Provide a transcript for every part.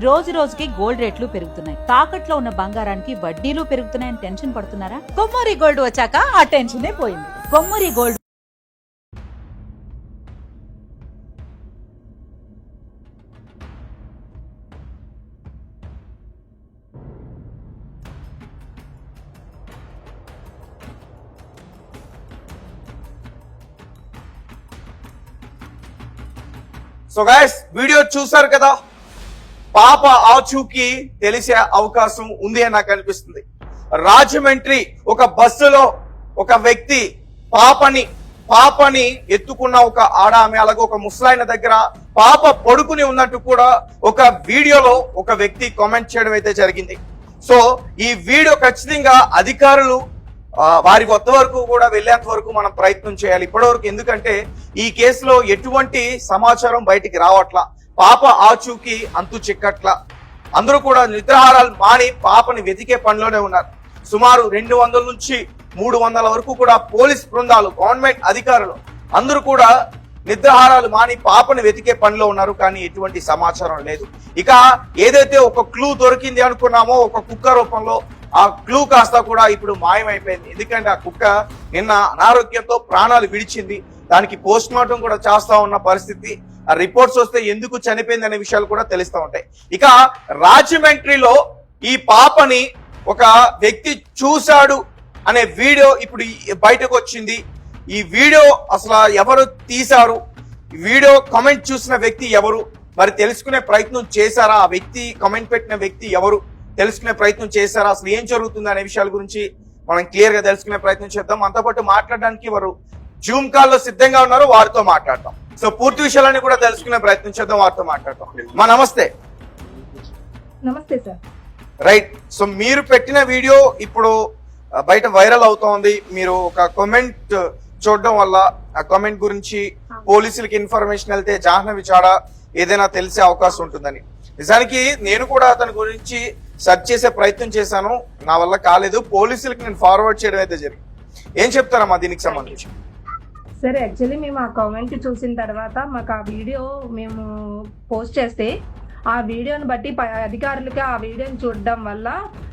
రోజు రోజుకి గోల్డ్ రేట్లు పెరుగుతున్నాయి. తాకట్లో ఉన్న బంగారానికి వడ్డీలు పెరుగుతున్నాయని టెన్షన్ పడుతున్నారా? కొమ్మూరి గోల్డ్ వచ్చాక ఆ టెన్షనే పోయింది. Kommuri gold. So guys, video చూసారు కదా. పాప ఆచూకీ తెలిసే అవకాశం ఉంది అని నాకు అనిపిస్తుంది. రాజమండ్రి ఒక బస్సులో ఒక వ్యక్తి పాపని ఎత్తుకున్న ఒక ఆమె, అలాగే ఒక ముసలాయన దగ్గర పాప పడుకుని ఉన్నట్టు కూడా ఒక వీడియోలో ఒక వ్యక్తి కామెంట్ చేయడం అయితే జరిగింది. సో ఈ వీడియో ఖచ్చితంగా అధికారులు వారి వద్ద వరకు కూడా వెళ్లేంత వరకు మనం ప్రయత్నం చేయాలి ఇప్పటి వరకు. ఎందుకంటే ఈ కేసులో ఎటువంటి సమాచారం బయటికి రావట్లా, పాప ఆచూకీ అంతు చిక్కట్లా. అందరూ కూడా నిద్రాహారాలు మాని పాపని వెతికే పనిలోనే ఉన్నారు. సుమారు 200 నుంచి 300 వరకు కూడా పోలీస్ బృందాలు, గవర్నమెంట్ అధికారులు అందరూ కూడా నిద్రాహారాలు మాని పాపని వెతికే పనిలో ఉన్నారు. కానీ ఎటువంటి సమాచారం లేదు. ఇక ఏదైతే ఒక క్లూ దొరికింది అనుకున్నామో ఒక కుక్క రూపంలో, ఆ క్లూ కాస్త కూడా ఇప్పుడు మాయమైపోయింది. ఎందుకంటే ఆ కుక్క నిన్న అనారోగ్యంతో ప్రాణాలు విడిచింది. దానికి పోస్ట్ మార్టం కూడా చేస్తా ఉన్న పరిస్థితి. ఆ రిపోర్ట్స్ వస్తే ఎందుకు చనిపోయింది అనే విషయాలు కూడా తెలుస్తూ ఉంటాయి. ఇక రాజమండ్రిలో ఈ పాపని ఒక వ్యక్తి చూశాడు అనే వీడియో ఇప్పుడు బయటకు వచ్చింది. ఈ వీడియో అసలు ఎవరు తీశారు, ఈ వీడియో కామెంట్ చూసిన వ్యక్తి ఎవరు, మరి తెలుసుకునే ప్రయత్నం చేశారా? ఆ వ్యక్తి కామెంట్ పెట్టిన వ్యక్తి ఎవరు తెలుసుకునే ప్రయత్నం చేశారా? అసలు ఏం జరుగుతుంది అనే విషయాల గురించి మనం క్లియర్ గా తెలుసుకునే ప్రయత్నం చేద్దాం. మనతో పాటు మాట్లాడడానికి వారు జూమ్ కాల్ లో సిద్ధంగా ఉన్నారు, వారితో మాట్లాడతాం. సో పూర్తి విషయాలన్నీ కూడా తెలుసుకునే ప్రయత్నం చేద్దాం, వారితో మాట్లాడతాం. మా నమస్తే. నమస్తే సార్. రైట్. సో మీరు పెట్టిన వీడియో ఇప్పుడు బయట వైరల్ అవుతోంది. మీరు ఒక కామెంట్ చూడడం వల్ల ఆ కామెంట్ గురించి పోలీసులకి ఇన్ఫర్మేషన్ వెళ్తే జాహ్నవి చాడ ఏదైనా తెలిసే అవకాశం ఉంటుందని. నిజానికి నేను కూడా అతని గురించి సెర్చ్ చేసే ప్రయత్నం చేశాను, నా వల్ల కాలేదు. పోలీసులకి నేను ఫార్వర్డ్ చేయడం అయితే జరిగింది. ఏం చెప్తారమ్మా దీనికి సంబంధించి? సరే, యాక్చువల్లీ మేము ఆ కామెంట్ చూసిన తర్వాత మాకు ఆ వీడియో మేము పోస్ట్ చేస్తే ఆ వీడియోని బట్టి అధికారులకి ఆ వీడియోని చూడడం వల్ల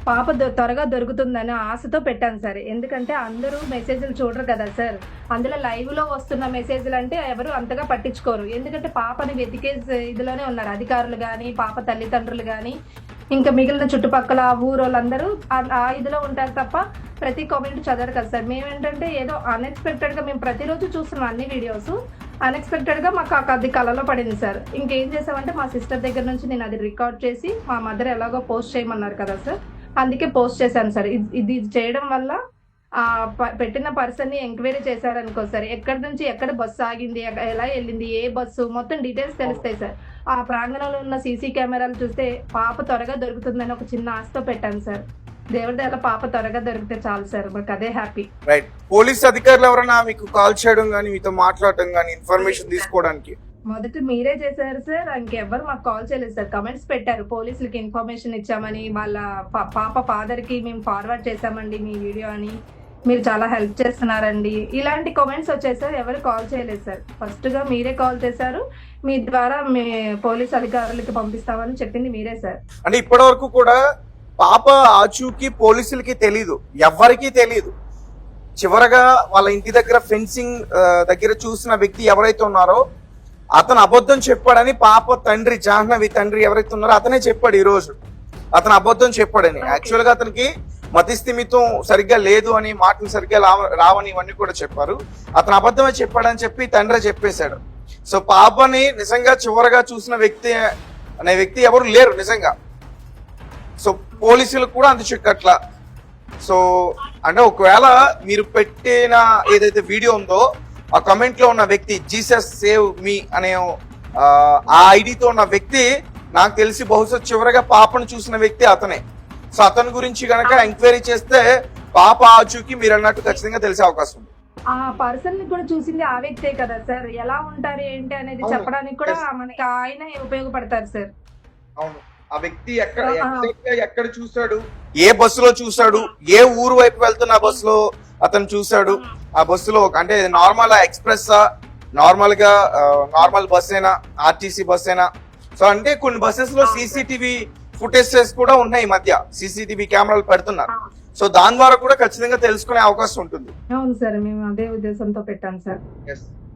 పాప త్వరగా దొరుకుతుందని ఆశతో పెట్టాను సార్. ఎందుకంటే అందరూ మెసేజ్లు చూడరు కదా సార్. అందులో లైవ్లో వస్తున్న మెసేజ్లు అంటే ఎవరు అంతగా పట్టించుకోరు. ఎందుకంటే పాపని వెతికే ఇదిలోనే ఉన్నారు అధికారులు కానీ, పాప తల్లిదండ్రులు కానీ, ఇంకా మిగిలిన చుట్టుపక్కల ఊరోళ్ళందరూ ఆ ఇదిలో ఉంటారు తప్ప ప్రతి కామెంట్ చదవరు కదా సార్. మేమేంటంటే ఏదో అన్ఎక్స్పెక్టెడ్గా మేము ప్రతిరోజు చూస్తున్నాం అన్ని వీడియోస్. అన్ఎక్స్పెక్టెడ్గా మాకు అది కళలో పడింది సార్. ఇంకేం చేసామంటే మా సిస్టర్ దగ్గర నుంచి నేను అది రికార్డ్ చేసి మా మదర్ ఎలాగో పోస్ట్ చేయమన్నారు కదా సార్, అందుకే పోస్ట్ చేశాను సార్. ఇది చేయడం వల్ల ఆ పెట్టిన పర్సన్ని ఎంక్వైరీ చేశారనుకో సార్, ఎక్కడి నుంచి ఎక్కడ బస్సు ఆగింది, ఎలా వెళ్ళింది, ఏ బస్సు, మొత్తం డీటెయిల్స్ తెలుస్తాయి సార్. ఆ ప్రాంగణంలో ఉన్న సీసీ కెమెరాలు చూస్తే పాప త్వరగా దొరుకుతుందని ఒక చిన్న ఆశతో పెట్టాను సార్. దేవుడి దగ్గర పాప త్వరగా దొరికితే చాలు సార్, మాకు అదే హ్యాపీ. రైట్. పోలీస్ అధికారులు ఎవరైనా మీకు కాల్ చేయడం కానీ, మీతో మాట్లాడటం కానీ, ఇన్ఫర్మేషన్ తీసుకోవడానికి? మొదట మీరే చేశారు సార్, ఇంకెవ్వరు మాకు కాల్ చేయలేదు సార్. కమెంట్స్ పెట్టారు, పోలీసులకి ఇన్ఫర్మేషన్ ఇచ్చామని, వాళ్ళ పాప ఫాదర్ కి మేము ఫార్వర్డ్ చేశామండి మీ వీడియో అని, మీరు చాలా హెల్ప్ చేస్తున్నారండి, ఇలాంటి కామెంట్స్ వచ్చాయి సార్. ఎవరు కాల్ చేయలేదు సార్. ఫస్ట్ గా మీరే కాల్ చేశారు. మీ ద్వారా మీ పోలీస్ అధికారులకి పంపిస్తామని చెప్పింది మీరే సార్. అంటే ఇప్పటి వరకు కూడా పాప ఆచూకీ పోలీసులకి తెలీదు, ఎవ్వరికీ తెలీదు. చివరగా వాళ్ళ ఇంటి దగ్గర ఫెన్సింగ్ దగ్గర చూసిన వ్యక్తి ఎవరైతే ఉన్నారో అతను అబద్ధం చెప్పాడని పాప తండ్రి, జాహ్నవి తండ్రి ఎవరైతే ఉన్నారో అతనే చెప్పాడు ఈ రోజు. అతను అబద్ధం చెప్పాడని. యాక్చువల్ గా అతనికి మతిస్థిమితం సరిగ్గా లేదు అని, మాటలు సరిగ్గా రావని ఇవన్నీ కూడా చెప్పారు. అతను అబద్ధమే చెప్పాడని చెప్పి తండ్రి చెప్పేశాడు. సో పాపని నిజంగా చివరగా చూసిన వ్యక్తి అనే వ్యక్తి ఎవరు లేరు నిజంగా. సో పోలీసులకు కూడా అంత చిక్కట్లా. సో అంటే ఒకవేళ మీరు పెట్టిన ఏదైతే వీడియో ఉందో ఆ కమెంట్ లో ఉన్న వ్యక్తి జీసస్ సేవ్ మీ అనే ఆ ఐడితో ఉన్న వ్యక్తి నాకు తెలిసి బహుశా చివరగా పాపను చూసిన వ్యక్తి అతనే. సో అతని గురించి గనక ఎంక్వైరీ చేస్తే పాప ఆచూకీ మీరు అన్నట్టు ఖచ్చితంగా తెలిసే అవకాశం ఉంది. ఆ పర్సన్ ని కూడా చూసింది ఆ వ్యక్తే కదా సార్. ఎలా ఉంటారు ఏంటి అనేది చెప్పడానికి కూడా మనకి ఆయన ఉపయోగపడతారు సార్. అవును. ఆ వ్యక్తి ఎక్కడ చూశాడు, ఏ బస్సులో చూశాడు, ఏ ఊరు వైపు వెళ్తున్న బస్సులో అతను చూశాడు, ఆ బస్సులో అంటే నార్మల్ ఎక్స్ప్రెస్ నార్మల్ బస్ అయినా, ఆర్టీసీ బస్ అయినా, సో అంటే కొన్ని బస్సెస్ లో సీసీటీవీ ఫుటేజెస్ కూడా ఉన్నాయి, ఈ మధ్య సీసీటీవీ కెమెరాలు పెడుతున్నారు. సో దాని ద్వారా కూడా ఖచ్చితంగా తెలుసుకునే అవకాశం ఉంటుంది. అవును సార్, మేము అదే ఉద్దేశంతో పెట్టాం సార్.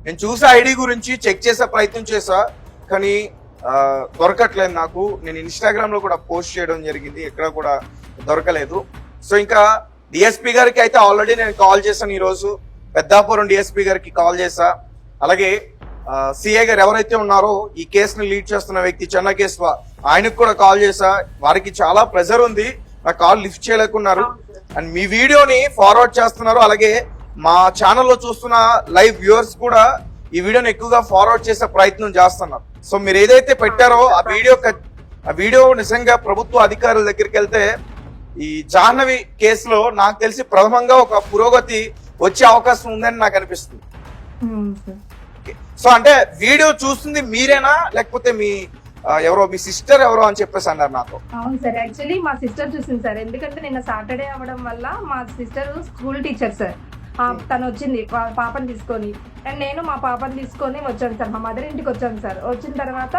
నేను చూసే ఐడి గురించి చెక్ చేసే ప్రయత్నం చేసా, కానీ దొరకట్లేదు నాకు. నేను ఇన్స్టాగ్రామ్ లో కూడా పోస్ట్ చేయడం జరిగింది, ఎక్కడ కూడా దొరకలేదు. సో ఇంకా డిఎస్పీ గారికి అయితే ఆల్రెడీ నేను కాల్ చేశాను. ఈ రోజు పెద్దాపురం డిఎస్పీ గారికి కాల్ చేశా. అలాగే సిఐ గారు ఎవరైతే ఉన్నారో ఈ కేసుని లీడ్ చేస్తున్న వ్యక్తి చెన్నకేశ్వ, ఆయనకు కూడా కాల్ చేశా. వారికి చాలా ప్రెజర్ ఉంది, నా కాల్ లిఫ్ట్ చేయలేకున్నారు. అండ్ మీ వీడియోని ఫార్వర్డ్ చేస్తున్నారు. అలాగే మా ఛానల్లో చూస్తున్న లైవ్ వ్యూవర్స్ కూడా ఈ వీడియోని ఎక్కువగా ఫార్వర్డ్ చేసే ప్రయత్నం చేస్తున్నారు. సో మీరు ఏదైతే పెట్టారో ఆ వీడియో నిజంగా ప్రభుత్వ అధికారుల దగ్గరికి వెళ్తే ఈ జాహ్నవి కేసులో నాకు తెలిసి ప్రథమంగా ఒక పురోగతి వచ్చే అవకాశం ఉందని నాకు అనిపిస్తుంది. సో అంటే వీడియో చూస్తుంది మీరేనా, లేకపోతే మీ ఎవరో మీ సిస్టర్ ఎవరో అని చెప్పేసి అన్నారు నాతో. అవును సార్, యాక్చువల్లీ మా సిస్టర్ చూసింది సార్. ఎందుకంటే నిన్న సాటర్డే అవ్వడం వల్ల మా సిస్టర్ స్కూల్ టీచర్ సార్. తను వచ్చింది పాపని తీసుకొని, అండ్ నేను మా పాపని తీసుకొని వచ్చాను సార్. మా మదర్ ఇంటికి వచ్చాను సార్. వచ్చిన తర్వాత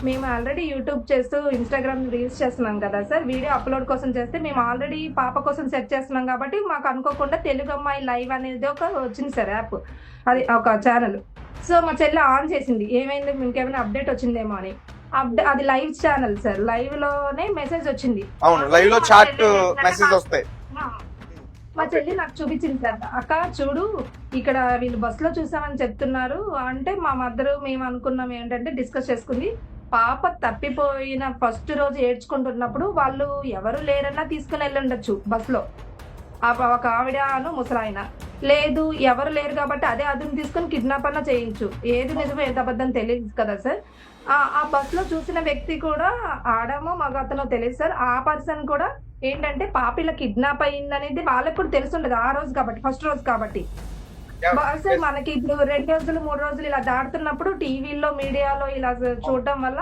మేము ఆల్రెడీ యూట్యూబ్ చేస్తూ ఇన్స్టాగ్రామ్ రీల్స్ చేస్తున్నాం కదా సార్. వీడియో అప్లోడ్ కోసం చేస్తే మేము ఆల్రెడీ పాప కోసం సెర్చ్ చేస్తున్నాం కాబట్టి మాకు అనుకోకుండా తెలుగు అమ్మాయి లైవ్ అనేది ఒక వచ్చింది సార్ యాప్, అది ఒక ఛానల్. సో మా చెల్లి ఆన్ చేసింది, ఏమైంది ఇంకేమైనా అప్డేట్ వచ్చిందేమో అని. అది లైవ్ ఛానల్ సార్, లైవ్ లోనే మెసేజ్ వచ్చింది. అవును, లైవ్ లో చాట్ మెసేజ్ వస్తాయి. మా చెల్లి నాకు చూపించింది సార్, అక్క చూడు ఇక్కడ వీళ్ళు బస్ లో చూసామని చెప్తున్నారు అంటే. మా మదర్ మేము అనుకున్నాం ఏంటంటే డిస్కస్ చేసుకుంది, పాప తప్పిపోయిన ఫస్ట్ రోజు ఏడ్చుకుంటున్నప్పుడు వాళ్ళు ఎవరు లేరన్నా తీసుకుని వెళ్ళి ఉండొచ్చు బస్ లో. ఒక ఆవిడను ముసలాయన లేదు, ఎవరు లేరు కాబట్టి అదే అదును తీసుకుని కిడ్నాప్ అన్నా చేయొచ్చు. ఏది నిజమో ఏది అబద్ధం తెలియదు కదా సార్. ఆ బస్ లో చూసిన వ్యక్తి కూడా ఆడమో మగ అతనో తెలియదు సార్. ఆ పర్సన్ కూడా ఏంటంటే పాప ఇలా కిడ్నాప్ అయ్యింది అనేది వాళ్ళకి కూడా తెలుసుండదు ఆ రోజు కాబట్టి, ఫస్ట్ రోజు కాబట్టి. సార్ మనకి ఇప్పుడు 2 రోజులు 3 రోజులు ఇలా దాడుతున్నప్పుడు టీవీలో మీడియాలో ఇలా చూడడం వల్ల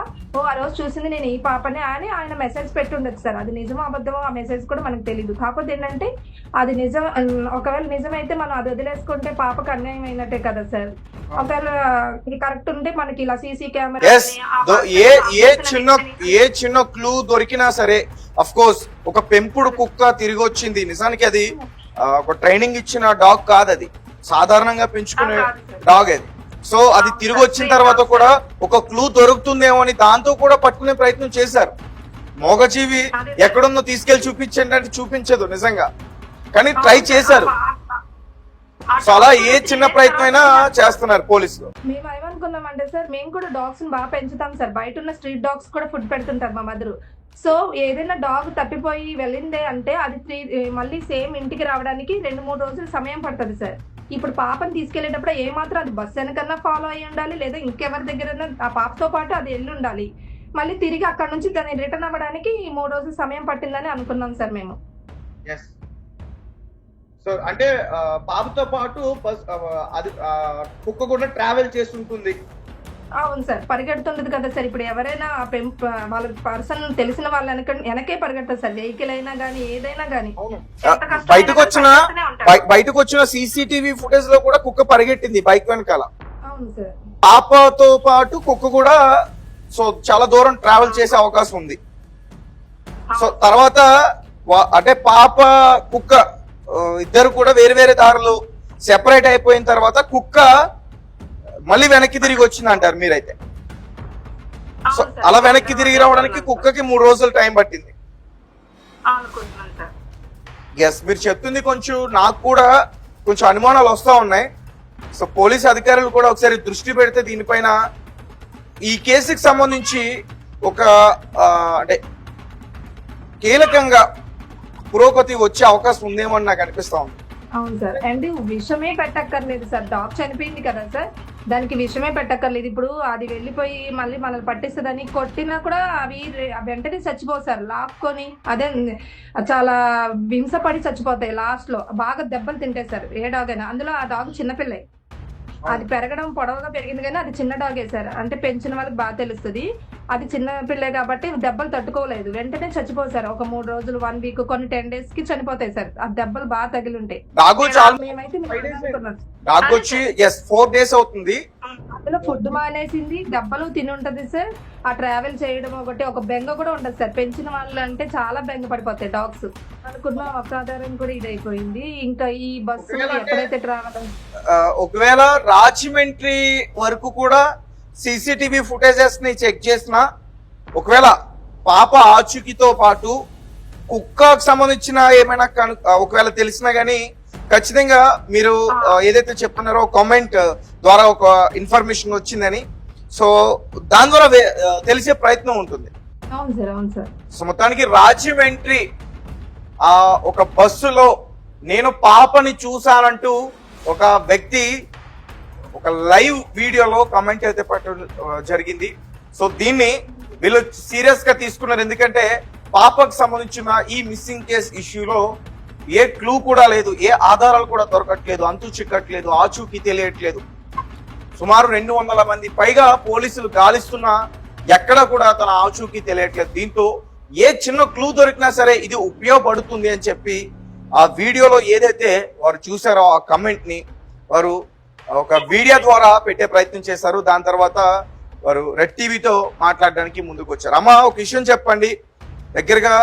ఆ రోజు చూసింది నేను ఈ పాపనే అని ఆయన మెసేజ్ పెట్టుండదు సార్. అది నిజమో అబద్ధమో ఆ మెసేజ్ కూడా మనకు తెలియదు. కాకపోతే ఏంటంటే అది నిజం, ఒకవేళ నిజమైతే మనం అది వదిలేసుకుంటే పాపకు అన్యాయం అయినట్టే కదా సార్. ఒకవేళ కరెక్ట్ ఉంటే మనకి ఇలా సీసీ కెమెరా ఏ చిన్న క్లూ దొరికినా సరే, అఫ్ కోర్స్ ఒక పెంపుడు కుక్క తిరిగి వచ్చింది, నిజానికి అది ఒక ట్రైనింగ్ ఇచ్చిన డాగ్ కాదు, అది సాధారణంగా పెంచుకునే డాగ్ అది. సో అది తిరిగి వచ్చిన తర్వాత కూడా ఒక క్లూ దొరుకుతుందేమో అని దాంతో కూడా పట్టుకునే ప్రయత్నం చేశారు. మోగజీవి ఎక్కడుందో తీసుకెళ్లి చూపించండి అంటే చూపించదు నిజంగా, కానీ ట్రై చేశారు. సో అలా ఏ చిన్న ప్రయత్నమైనా చేస్తున్నారు పోలీసులు. మేము ఏమనుకున్నామంటే సార్, మేము కూడా డాగ్స్ బాగా పెంచుతాం సార్. బయట ఉన్న స్ట్రీట్ డాగ్స్ కూడా ఫుడ్ పెడుతుంటారు మా మదర్. సో ఏదైనా డాగ్ తప్పిపోయి వెళ్ళిందే అంటే అది మళ్ళీ సేమ్ ఇంటికి రావడానికి 2-3 రోజులు సమయం పడుతుంది సార్. ఇప్పుడు పాపని తీసుకెళ్లేటప్పుడు ఏమాత్రం అది బస్సు వెనకన్నా ఫాలో అయ్యి ఉండాలి, లేదా ఇంకెవరి దగ్గర ఆ పాపతో పాటు అది వెళ్ళి ఉండాలి. మళ్ళీ తిరిగి అక్కడ నుంచి దాన్ని రిటర్న్ అవ్వడానికి 3 రోజులు సమయం పట్టిందని అనుకున్నాం సార్ మేము. సో అంటే పాపతో పాటు కుక్క కూడా ట్రావెల్ చేస్తుంటుంది. అవును సార్, పరిగెడుతుండదు కదా సార్. ఇప్పుడు ఎవరైనా వాళ్ళ పర్సన్ తెలిసిన వాళ్ళ వెనకే పరిగెడతారు సార్, వెహికల్ అయినా గానీ ఏదైనా గానీ. బయటకు వచ్చిన సీసీటీవీ ఫుటేజ్ లో కూడా కుక్క పరిగెట్టింది బైక్ వెనకాల. అవును సార్, పాపతో పాటు కుక్క కూడా సో చాలా దూరం ట్రావెల్ చేసే అవకాశం ఉంది. సో తర్వాత అంటే పాప కుక్క ఇద్దరు కూడా వేరు వేరే దారులు సెపరేట్ అయిపోయిన తర్వాత కుక్క మళ్ళీ వెనక్కి తిరిగి వచ్చింది అంటారు మీరైతే. సో అలా వెనక్కి తిరిగి రావడానికి కుక్కకి 3 రోజులు టైం పట్టింది. ఎస్, మీరు చెప్తుంది కొంచెం నాకు కూడా కొంచెం అనుమానాలు వస్తూ ఉన్నాయి. సో పోలీస్ అధికారులు కూడా ఒకసారి దృష్టి పెడితే దీనిపైన ఈ కేసుకి సంబంధించి ఒక అంటే కీలకంగా పురోగతి వచ్చే అవకాశం ఉందేమో అని నాకు అనిపిస్తా ఉంది. అవును సార్, అండ్ విషమే పెట్టక్కర్లేదు సార్. డాగ్ చనిపోయింది కదా సార్, దానికి విషమే పెట్టక్కర్లేదు. ఇప్పుడు అది వెళ్ళిపోయి మళ్ళీ మనల్ని పట్టిస్తుందని కొట్టినా కూడా అవి వెంటనే చచ్చిపోతారు సార్, లాక్కొని. అదే చాలా హింసపడి చచ్చిపోతాయి లాస్ట్ లో, బాగా దెబ్బలు తింటాయి సార్ ఏ డాగ్ అయినా. అందులో ఆ డాగ్ చిన్నపిల్లే, అది పెరగడం పొడవుగా పెరిగింది కానీ అది చిన్న డాగే సార్. అంటే పెంచిన వాళ్ళకి బాగా తెలుస్తుంది. అది చిన్న పిల్లే కాబట్టి దెబ్బలు తట్టుకోలేదు, వెంటనే చచ్చిపోతారు. ఒక 3 రోజులు 1 వీక్ కొన్ని 10 days కి చనిపోతాయి సార్. ఆ దెబ్బలు బాగా తగిలి ఉంటాయి. వచ్చి 4 days అవుతుంది. ఫుడ్ మానేసింది, దెబ్బలు తిని ఉంటది సార్. ఆ ట్రావెల్ చేయడం ఒకటి, ఒక బెంగ కూడా ఉంటది సార్. పెంచిన వాళ్ళు అంటే చాలా బెంగ పడిపోతాయి డాగ్స్. అనుకున్న అప్రాధారం కూడా ఇదైపోయింది. ఇంకా ఈ బస్సు ఎక్కడైతే ట్రావెల్ ఒకవేళ రాజమండ్రి వరకు కూడా సీసీటీవీ ఫుటేజెస్ ని చెక్ చేసినా, ఒకవేళ పాప ఆచూకీతో పాటు కుక్కకు సంబంధించిన ఏమైనా ఒకవేళ తెలిసినా గానీ ఖచ్చితంగా మీరు ఏదైతే చెప్తున్నారో కామెంట్ ద్వారా ఒక ఇన్ఫర్మేషన్ వచ్చిందని, సో దాని ద్వారా తెలిసే ప్రయత్నం ఉంటుంది. అవును సార్, అవును సార్. సో మొత్తానికి రాజమండ్రి ఒక బస్సులో నేను పాపని చూశానంటూ ఒక వ్యక్తి ఒక లైవ్ వీడియోలో కామెంట్ అయితే పెట్టడం జరిగింది. సో దీన్ని వీళ్ళు సీరియస్ గా తీసుకున్నారు. ఎందుకంటే పాపకు సంబంధించిన ఈ మిస్సింగ్ కేస్ ఇష్యూలో ఏ క్లూ కూడా లేదు, ఏ ఆధారాలు కూడా దొరకట్లేదు, అంతు చిక్కట్లేదు, ఆచూకీ తెలియట్లేదు. సుమారు 200 మంది పైగా పోలీసులు గాలిస్తున్నా ఎక్కడ కూడా తన ఆచూకీ తెలియట్లేదు. దీంతో ఏ చిన్న క్లూ దొరికినా సరే ఇది ఉపయోగపడుతుంది అని చెప్పి ఆ వీడియోలో ఏదైతే వారు చూసారో ఆ కమెంట్ ని వారు ఒక వీడియో ద్వారా పెట్టే ప్రయత్నం చేశారు. దాని తర్వాత వారు రెడ్ టీవీతో మాట్లాడడానికి ముందుకు వచ్చారు. అమ్మ, ఒక విషయం చెప్పండి. దగ్గరగా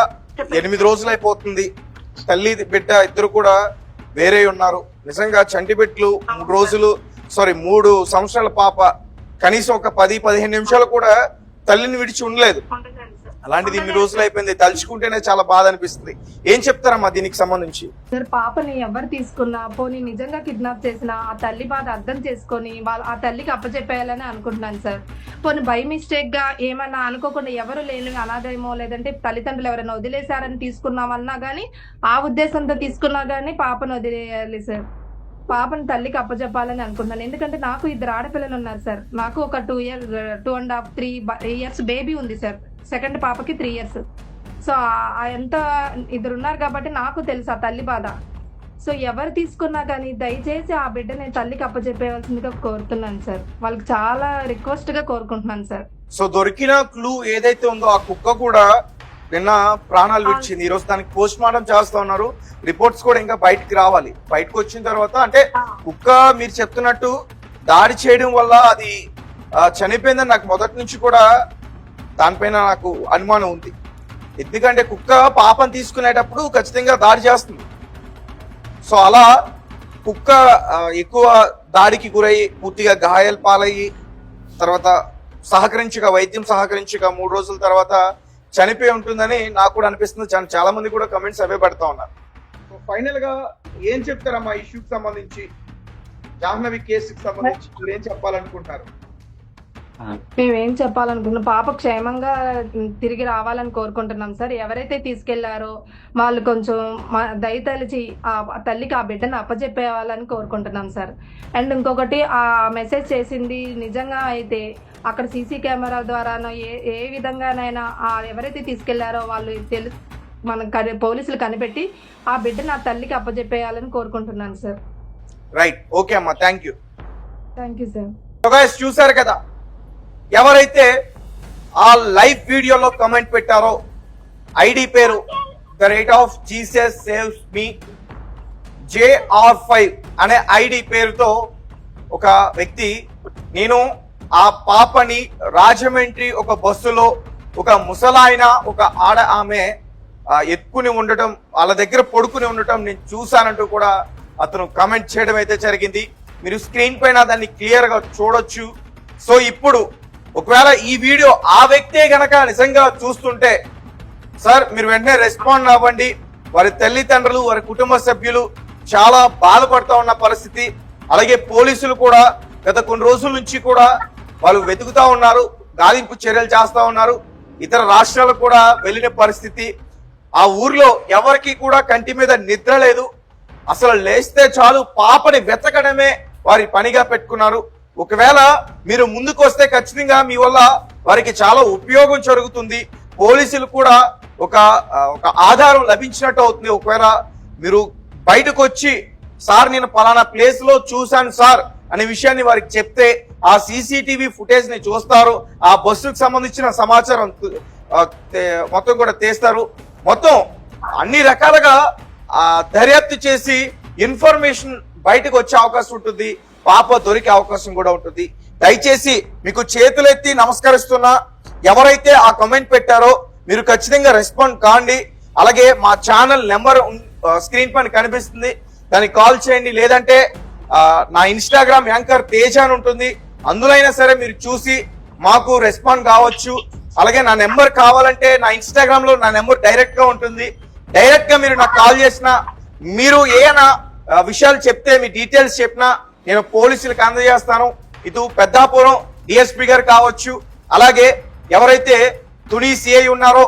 8 రోజులు అయిపోతుంది. తల్లి బిడ్డ ఇద్దరు కూడా వేరే ఉన్నారు. నిజంగా చంటి బిడ్డలు 3 సంవత్సరాల పాప కనీసం ఒక 10-15 నిమిషాలు కూడా తల్లిని విడిచి ఉండలేదు. అలాంటిది 8 రోజులు అయిపోయింది. తలుచుకుంటేనే చాలా బాధ అనిపిస్తుంది. ఏం చెప్తారమ్మా దీనికి సంబంధించి? సార్, పాపని ఎవరు తీసుకున్నా, పోనీ నిజంగా కిడ్నాప్ చేసినా ఆ తల్లి బాధ అర్థం చేసుకొని ఆ తల్లికి అప్పచెప్పేయాలని అనుకుంటున్నాను సార్. పోనీ బై మిస్టేక్ గా ఏమన్నా అనుకోకుండా ఎవరు లేని అనాథేమో, లేదంటే తల్లిదండ్రులు ఎవరైనా వదిలేశారని తీసుకున్నామన్నా గానీ, ఆ ఉద్దేశంతో తీసుకున్నా గానీ పాపను వదిలేయాలి సార్. పాపను తల్లికి అప్పచెప్పాలని అనుకుంటున్నాను. ఎందుకంటే నాకు 2 ఆడపిల్లలు ఉన్నారు సార్. నాకు ఒక 2.5-3 ఇయర్స్ బేబీ ఉంది సార్. సెకండ్ పాపకి 3 ఇయర్స్. సో ఎంత 2 ఉన్నారు కాబట్టి నాకు తెలుసు ఆ తల్లి బాధ. సో ఎవరు తీసుకున్నా కానీ దయచేసి ఆ బిడ్డని తల్లికి అప్పచెప్పేయాల్సిందిగా కోరుతున్నాను సార్. వాళ్ళకి చాలా రిక్వెస్ట్ గా కోరుకుంటున్నాను సార్. సో దొరికిన క్లూ ఏదైతే ఉందో ఆ కుక్క కూడా నిన్న ప్రాణాలు విడిచింది. ఈ రోజు దానికి పోస్ట్ మార్టం చేస్తా ఉన్నారు. రిపోర్ట్స్ కూడా ఇంకా బయటకు రావాలి. బయటకు వచ్చిన తర్వాత అంటే కుక్క మీరు చెప్తున్నట్టు దాడి చేయడం వల్ల అది చనిపోయిందని నాకు మొదటి నుంచి కూడా దానిపైన నాకు అనుమానం ఉంది. ఎందుకంటే కుక్క పాపను తీసుకునేటప్పుడు ఖచ్చితంగా దాడి చేస్తుంది. సో అలా కుక్క ఎక్కువ దాడికి గురయ్యి పూర్తిగా గాయాల పాలయ్యి తర్వాత వైద్యం సహకరించక 3 రోజుల తర్వాత చనిపోయి ఉంటుందని నాకు కూడా అనిపిస్తుంది. చాలా మంది కూడా కమెంట్స్ అవే పెడతా ఉన్నారు. ఫైనల్ గా ఏం చెప్తారమ్మా ఇష్యూకి సంబంధించి, జాహ్నవి కేసుకి సంబంధించి మీరు ఏం చెప్పాలనుకుంటారు? మేమేం చెప్పాలనుకుంటున్నాం, పాప క్షేమంగా తిరిగి రావాలని కోరుకుంటున్నాం సార్. ఎవరైతే తీసుకెళ్లారో వాళ్ళు కొంచెం దయతలిచి ఆ తల్లికి ఆ బిడ్డను అప్పచెప్పేవాళ్ళని కోరుకుంటున్నాం సార్. అండ్ ఇంకొకటి, ఆ మెసేజ్ చేసింది నిజంగా అయితే అక్కడ సీసీ కెమెరా ద్వారానో ఏ విధంగానైనా ఎవరైతే తీసుకెళ్లారో వాళ్ళు పోలీసులు కనిపెట్టి ఆ బిడ్డను ఆ తల్లికి అప్పచెప్పేయాలని కోరుకుంటున్నాను సార్. రైట్, ఓకే అమ్మా, థ్యాంక్ యూ సార్. చూసారు కదా, ఎవరైతే ఆ లైవ్ వీడియోలో కమెంట్ పెట్టారో ఐడి పేరు the rate of Jesus saves me JR5 అనే ఐడి పేరుతో ఒక వ్యక్తి, నేను ఆ పాపని రాజమండ్రి ఒక బస్సులో ఒక ముసలాయన ఒక ఆడ ఆమె ఎత్తుకుని ఉండటం, వాళ్ళ దగ్గర పడుకుని ఉండటం నేను చూశానంటూ కూడా అతను కామెంట్ చేయడం అయితే జరిగింది. మీరు స్క్రీన్ పైన దాన్ని క్లియర్ గా చూడొచ్చు. సో ఇప్పుడు ఒకవేళ ఈ వీడియో ఆ వ్యక్తే గనక నిజంగా చూస్తుంటే సార్ మీరు వెంటనే రెస్పాండ్ అవ్వండి. వారి తల్లిదండ్రులు, వారి కుటుంబ సభ్యులు చాలా బాధపడుతూ ఉన్న పరిస్థితి. అలాగే పోలీసులు కూడా గత కొన్ని రోజుల నుంచి కూడా వాళ్ళు వెతుకుతా ఉన్నారు, గాలింపు చర్యలు చేస్తా ఉన్నారు. ఇతర రాష్ట్రాలకు కూడా వెళ్ళిన పరిస్థితి. ఆ ఊర్లో ఎవరికి కూడా కంటి మీద నిద్ర లేదు. అసలు లేస్తే చాలు పాపని వెతకడమే వారి పనిగా పెట్టుకున్నారు. ఒకవేళ మీరు ముందుకు వస్తే ఖచ్చితంగా మీ వల్ల వారికి చాలా ఉపయోగం జరుగుతుంది. పోలీసులు కూడా ఒక ఆధారం లభించినట్టు అవుతుంది. ఒకవేళ మీరు బయటకు వచ్చి సార్ నేను పలానా ప్లేస్ లో చూశాను సార్ అనే విషయాన్ని వారికి చెప్తే ఆ సీసీటీవీ ఫుటేజ్ ని చూస్తారు. ఆ బస్సుకు సంబంధించిన సమాచారం మొత్తం కూడా తీస్తారు. మొత్తం అన్ని రకాలుగా దర్యాప్తు చేసి ఇన్ఫర్మేషన్ బయటకు వచ్చే అవకాశం ఉంటుంది. పాప దొరికే అవకాశం కూడా ఉంటుంది. దయచేసి మీకు చేతులెత్తి నమస్కరిస్తున్నా. ఎవరైతే ఆ కామెంట్ పెట్టారో మీరు ఖచ్చితంగా రెస్పాండ్ కాండి. అలాగే మా ఛానల్ నెంబర్ స్క్రీన్ పైన కనిపిస్తుంది, దానికి కాల్ చేయండి. లేదంటే నా ఇన్స్టాగ్రామ్ యాంకర్ తేజ అని ఉంటుంది, అందులో అయినా సరే మీరు చూసి మాకు రెస్పాండ్ కావచ్చు. అలాగే నా నెంబర్ కావాలంటే నా ఇన్స్టాగ్రామ్ లో నా నెంబర్ డైరెక్ట్ గా ఉంటుంది. డైరెక్ట్ గా మీరు నాకు కాల్ చేసినా, మీరు ఏమైనా విషయాలు చెప్తే, మీ డీటెయిల్స్ చెప్పినా నేను పోలీసులకు అందజేస్తాను. ఇటు పెద్దాపురం డిఎస్పీ గారు కావచ్చు, అలాగే ఎవరైతే తుని సిఐ ఉన్నారో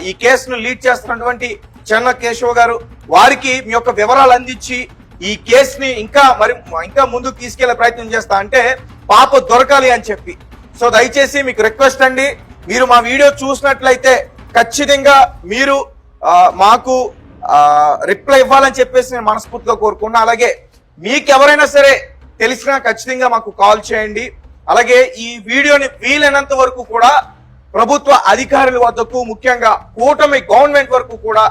ఈ కేసును లీడ్ చేస్తున్నటువంటి చెన్న కేశవ్ గారు, వారికి మీ యొక్క వివరాలు అందించి ఈ కేసుని ఇంకా ముందుకు తీసుకెళ్లే ప్రయత్నం చేస్తా. అంటే పాప దొరకాలి అని చెప్పి. సో దయచేసి మీకు రిక్వెస్ట్ అండి, మీరు మా వీడియో చూసినట్లయితే ఖచ్చితంగా మీరు మాకు రిప్లై ఇవ్వాలని చెప్పేసి నేను మనస్ఫూర్తిగా కోరుకున్నా. అలాగే మీకు ఎవరైనా సరే తెలిసినా ఖచ్చితంగా మాకు కాల్ చేయండి. అలాగే ఈ వీడియోని వీలైనంత వరకు కూడా ప్రభుత్వ అధికారుల వద్దకు, ముఖ్యంగా కూటమి గవర్నమెంట్ వరకు కూడా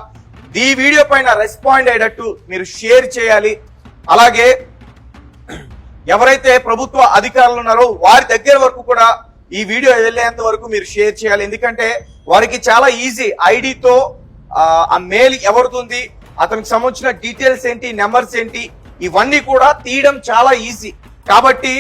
ఈ వీడియో పైన రెస్పాండ్ అయ్యేటట్టు మీరు షేర్ చేయాలి. అలాగే ఎవరైతే ప్రభుత్వ అధికారులు ఉన్నారో వారి దగ్గర వరకు కూడా ఈ వీడియో వెళ్ళేంత వరకు మీరు షేర్ చేయాలి. ఎందుకంటే వారికి చాలా ఈజీ, ఐడితో ఆ మెయిల్ ఎవరిది, అతనికి సంబంధించిన డీటెయిల్స్ ఏంటి, నెంబర్స్ ఏంటి, ఇవన్నీ కూడా తీయడం చాలా ఈజీ. కాబట్టి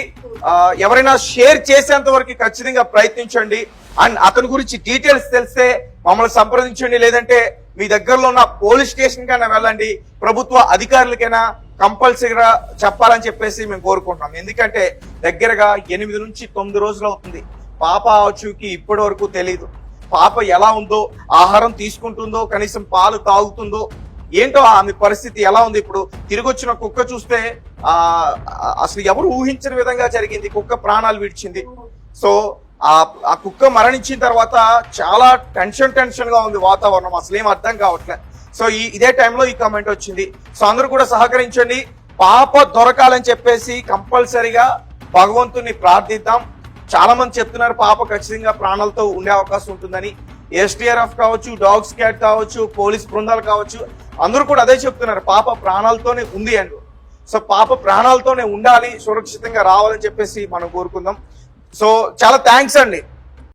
ఎవరైనా షేర్ చేసేంత వరకు ఖచ్చితంగా ప్రయత్నించండి. అండ్ అతని గురించి డీటెయిల్స్ తెలిస్తే మమ్మల్ని సంప్రదించండి. లేదంటే మీ దగ్గరలో ఉన్న పోలీస్ స్టేషన్ కైనా వెళ్ళండి, ప్రభుత్వ అధికారులకైనా కంపల్సరీగా చెప్పాలని చెప్పేసి మేము కోరుకుంటున్నాం. ఎందుకంటే దగ్గరగా 8 నుంచి 9 రోజులు అవుతుంది. పాప ఆచూకీ ఇప్పటి వరకు తెలియదు. పాప ఎలా ఉందో, ఆహారం తీసుకుంటుందో, కనీసం పాలు తాగుతుందో, ఏంటో ఆమె పరిస్థితి ఎలా ఉంది. ఇప్పుడు తిరిగి వచ్చిన కుక్క చూస్తే అసలు ఎవరు ఊహించిన విధంగా జరిగింది. కుక్క ప్రాణాలు విడిచింది. సో ఆ కుక్క మరణించిన తర్వాత చాలా టెన్షన్ గా ఉంది వాతావరణం, అసలు ఏం అర్థం కావట్లేదు. సో ఇదే టైంలో ఈ కామెంట్ వచ్చింది. సో అందరూ కూడా సహకరించండి, పాప దొరకాలని చెప్పేసి కంపల్సరీగా భగవంతుని ప్రార్థిద్దాం. చాలా మంది చెప్తున్నారు పాప ఖచ్చితంగా ప్రాణాలతో ఉండే అవకాశం ఉంటుందని. ఎస్టీఆర్ఎఫ్ కావచ్చు, డాగ్ స్క్వాడ్ కావచ్చు, పోలీస్ బృందాలు కావచ్చు, అందరూ కూడా అదే చెప్తున్నారు, పాప ప్రాణాలతోనే ఉంది అండి. సో పాప ప్రాణాలతోనే ఉండాలి, సురక్షితంగా రావాలని చెప్పేసి మనం కోరుకుందాం. సో చాలా థ్యాంక్స్ అండి.